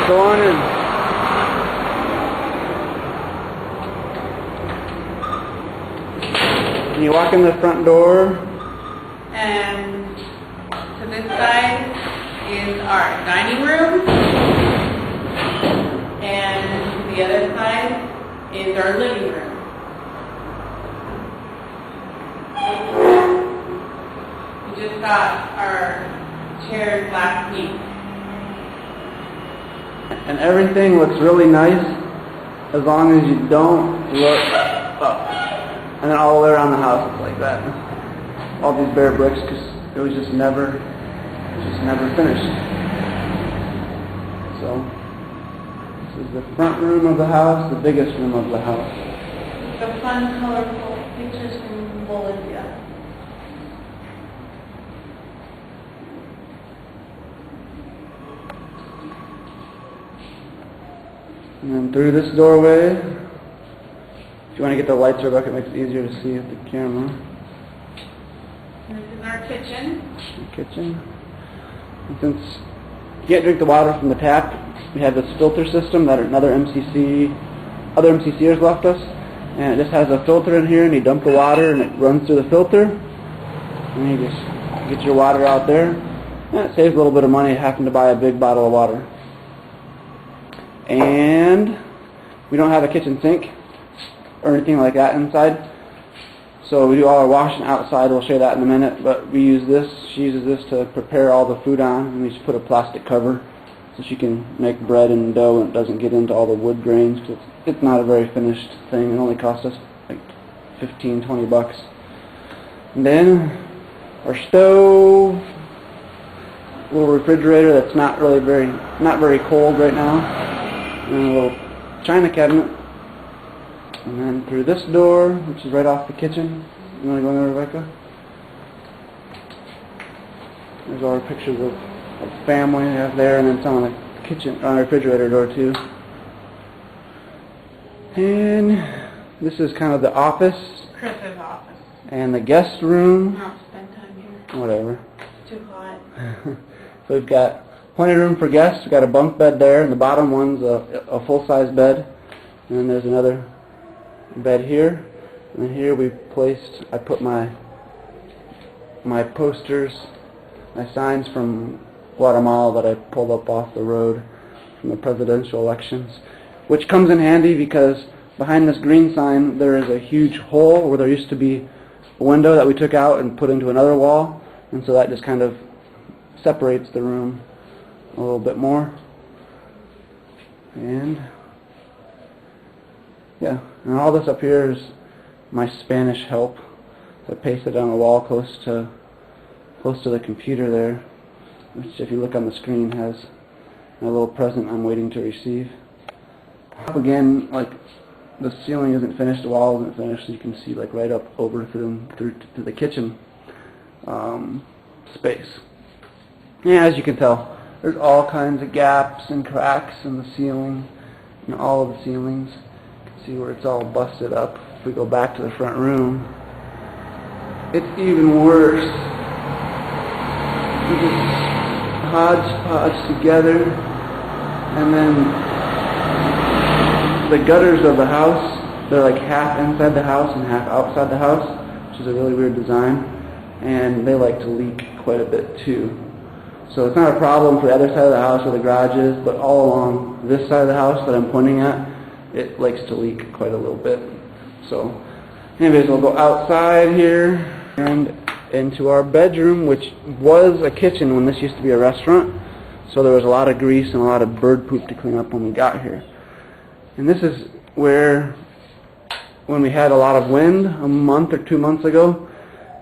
Go on in. And you walk in the front door. And to this side is our dining room. And to the other side is our living room. We just got our chairs last week. And everything looks really nice as long as you don't look up. And then all the way around the house it's like that. All these bare bricks because it was just never finished. So this is the front room of the house, the biggest room of the house. The fun, colorful pictures from Bolivia. And then through this doorway, if you want to get the lights, Rebecca, it makes it easier to see with the camera. And this is our kitchen. The kitchen. And since you can't drink the water from the tap, we have this filter system that other MCCers left us. And it just has a filter in here, and you dump the water, and it runs through the filter. And you just get your water out there. And it saves a little bit of money having to buy a big bottle of water. And we don't have a kitchen sink or anything like that inside. So we do all our washing outside. We'll show you that in a minute. But we use this. She uses this to prepare all the food on. And we just put a plastic cover so she can make bread and dough and it doesn't get into all the wood grains. Cause it's not a very finished thing. It only cost us like $15-20. And then our stove, little refrigerator that's not very cold right now. And a little china cabinet. And then through this door, which is right off the kitchen. You want to go in there, Rebecca? There's all our pictures of family we have there, and then some on the kitchen, on the refrigerator door too. And this is kind of the office. Chris's office. And the guest room. I'll spend time here. Whatever. It's too hot. So we've got plenty of room for guests. We've got a bunk bed there, and the bottom one's a full-size bed. And then there's another bed here. And then here I put my posters, my signs from Guatemala that I pulled up off the road from the presidential elections, which comes in handy because behind this green sign there is a huge hole where there used to be a window that we took out and put into another wall, and so that just kind of separates the room a little bit more. And yeah, and all this up here is my Spanish help. I pasted on the wall close to the computer there, which if you look on the screen has a little present I'm waiting to receive. Again, like the ceiling isn't finished, the wall isn't finished, so you can see like right up over through the kitchen space. Yeah, as you can tell, there's all kinds of gaps and cracks in the ceiling, in all of the ceilings. You can see where it's all busted up. If we go back to the front room, it's even worse. We just hodgepodge together, and then the gutters of the house, they're like half inside the house and half outside the house, which is a really weird design, and they like to leak quite a bit too. So it's not a problem for the other side of the house where the garage is, but all along this side of the house that I'm pointing at, it likes to leak quite a little bit. So anyways, we'll go outside here and into our bedroom, which was a kitchen when this used to be a restaurant. So there was a lot of grease and a lot of bird poop to clean up when we got here. And this is where, when we had a lot of wind a month or 2 months ago,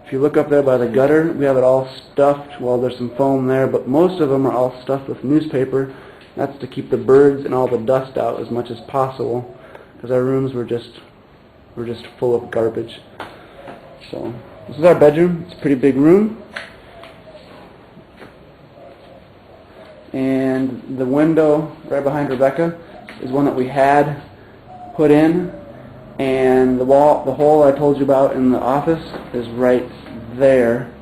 if you look up there by the gutter, we have it all stuffed. Well, there's some foam there, but most of them are all stuffed with newspaper. That's to keep the birds and all the dust out as much as possible, because our rooms were just full of garbage. So this is our bedroom. It's a pretty big room. And the window right behind Rebecca is one that we had put in, and the hole I told you about in the office is right there.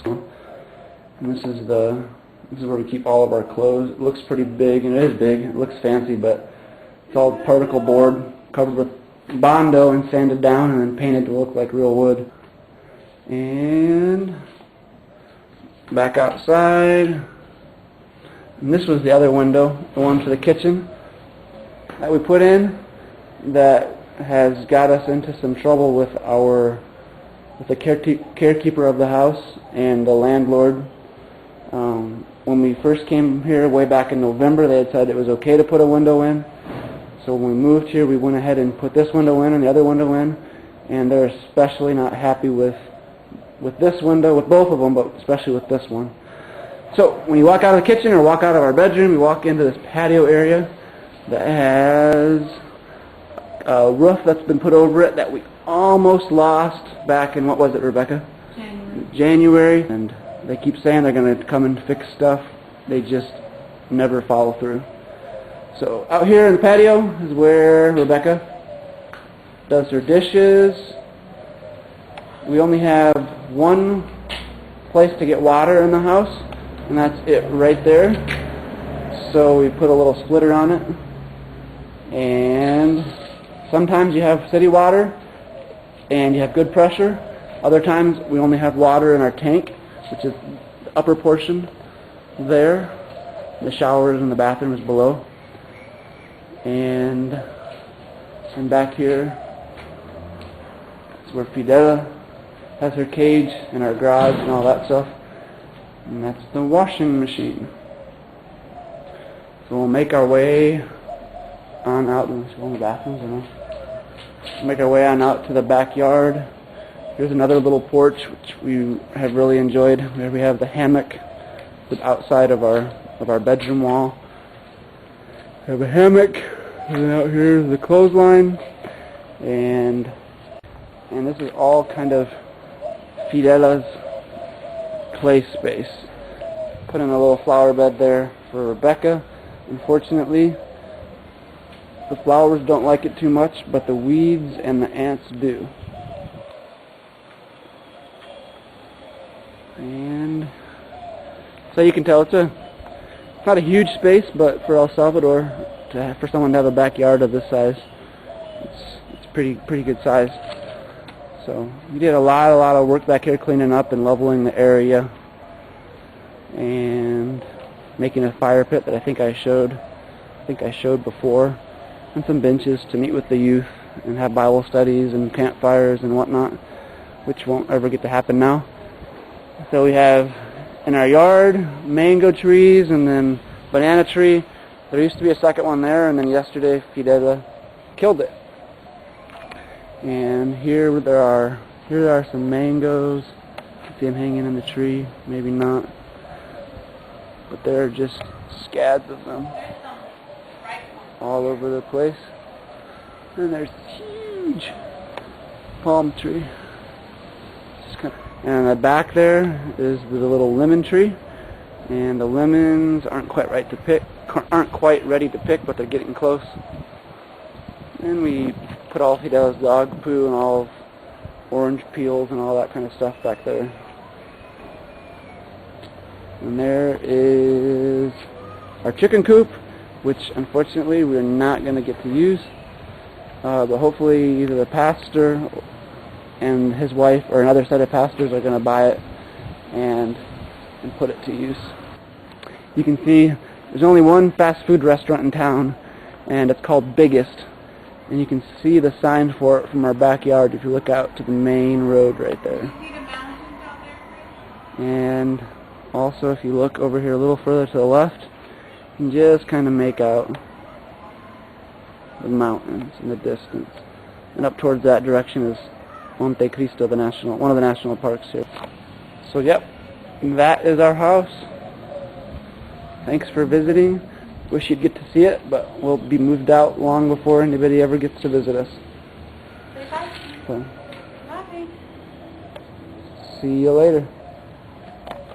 And this is the This is where we keep all of our clothes. It looks pretty big, and it is big. It looks fancy, but it's all particle board covered with Bondo and sanded down and then painted to look like real wood. And back outside. And this was the other window, the one for the kitchen that we put in that has got us into some trouble with the carekeeper of the house and the landlord. When we first came here way back in November, they had said it was okay to put a window in. So when we moved here, we went ahead and put this window in and the other window in, and they're especially not happy with this window, with both of them, but especially with this one. So when you walk out of the kitchen or walk out of our bedroom, you walk into this patio area that has a roof that's been put over it that we almost lost back in, what was it, Rebecca? January. And they keep saying they're going to come and fix stuff. They just never follow through. So out here in the patio is where Rebecca does her dishes. We only have one place to get water in the house, and that's it right there. So we put a little splitter on it. And sometimes you have city water and you have good pressure. Other times we only have water in our tank, which is the upper portion there. The showers and the bathroom is below. And back here is where Fidela has her cage and our garage and all that stuff. And that's the washing machine. So we'll make our way on out. Let's go in the bathrooms, I know. Make our way on out to the backyard. Here's another little porch which we have really enjoyed. Where we have the hammock that's outside of our bedroom wall. We have a hammock, and out here is the clothesline, and this is all kind of Fidela's play space. Put in a little flower bed there for Rebecca. Unfortunately, the flowers don't like it too much, but the weeds and the ants do. And so you can tell it's not a huge space, but for El Salvador, for someone to have a backyard of this size, it's pretty good size. So we did a lot of work back here cleaning up and leveling the area and making a fire pit that I think I showed before, and some benches to meet with the youth and have Bible studies and campfires and whatnot, which won't ever get to happen now. So we have in our yard mango trees and then banana tree. There used to be a second one there, and then yesterday Fidela killed it. And here are some mangoes. You can see them hanging in the tree, maybe not, but there are just scads of them all over the place. And there's this huge palm tree. And the back there is the little lemon tree, and the lemons aren't quite ready to pick, but they're getting close. And we put all Fidela's dog poo and all orange peels and all that kind of stuff back there. And there is our chicken coop, which unfortunately we're not going to get to use, but hopefully either the pastor and his wife or another set of pastors are going to buy it and put it to use. You can see there's only one fast food restaurant in town, and it's called Biggest, and you can see the sign for it from our backyard if you look out to the main road right there. See the mountains out there? And also if you look over here a little further to the left, you can just kind of make out the mountains in the distance. And up towards that direction is Monte Cristo, one of the national parks here. So yep, that is our house. Thanks for visiting. Wish you'd get to see it, but we'll be moved out long before anybody ever gets to visit us. Say bye. So, Bye. see you later.